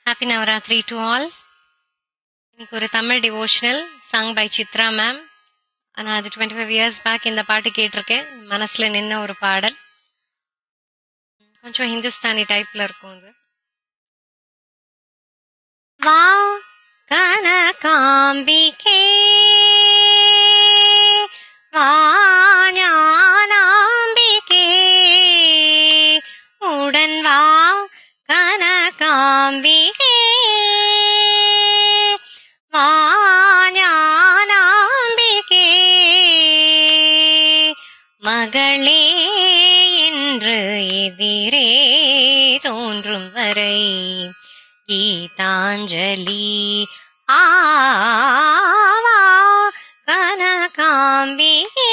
Happy Navaratri to all. இன்னைக்கு ஒரு Tamil devotional song by Chithra ma'am. நான் அது 25 இயர்ஸ் பேக் இந்த பாட்டு கேட்டிருக்கேன். மனசில் நின்ன ஒரு பாடல். கொஞ்சம் ஹிந்துஸ்தானி டைப்பில் இருக்கும் அது. வா கனகாம்பிகே வா ஞானாம்பிகே உடன் வா கனகாம்பிகே வா ஞானாம்பிகே மகளே என்று எதிரே தோன்றும் வரை கீதாஞ்சலி ஆவா கனகாம்பிகே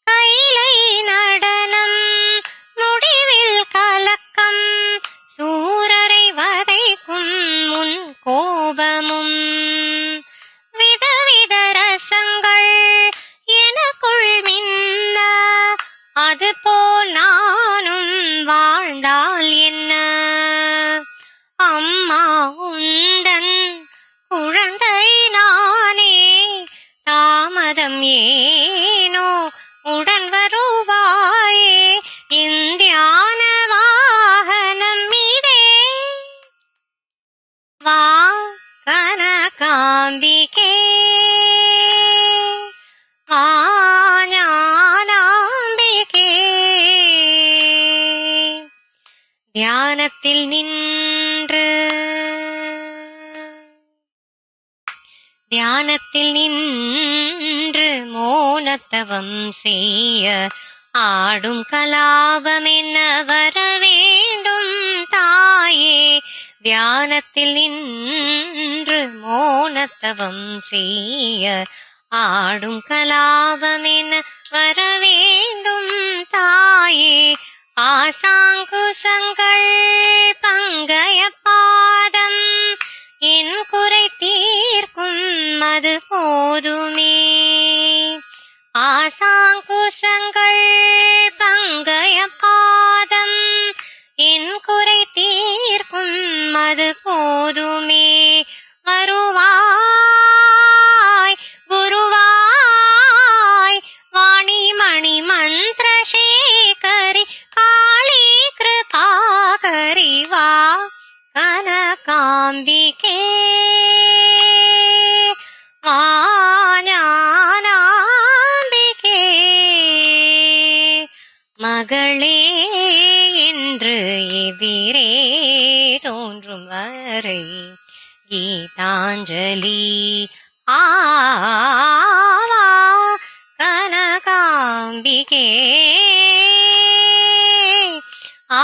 கைலை நடனம் முடிவில் கலக்கம் சூரரை வதைக்கும் முன் கோபமும் விதவித ரசங்கள் எனக்குள் மின்ன அதுபோல் நானும் வாழ்ந்தால் என்ன அம்மா உந்தன் குழந்தை நானே தாமதம் ஏனோ உடன் வருவாயே இந்தியான வாகனம் மீதே வா கனகாம்பிகே வா ஞானாம்பிகே தியானத்தில் நின்று மோனத்தவம் செய்ய ஆடும் கலாபம் என்ன வர வேண்டும் தாயே தியானத்தில் நின்று மோனத்தவம் செய்ய ஆடும் கலாபம் என்ன வர வேண்டும் தாயே ஆசாங்குசங்கள் பங்கய பாதம் என் குறை தீர்க்கும் அது போதுமே ஆசாங்குசங்கள் பங்கய பாதம் என் குறை தீர்க்கும் அது போதுமே வருவாய் குருவாய் வாணி மணி மந்திர சேகரி காளி கிருபாகரி வா கனகாம்பிகே வா ஞானாம்பிகே மகளே என்று எதிரே தோன்றும் வரை கீதாஞ்சலி ஆவா கனகாம்பிகே ஆ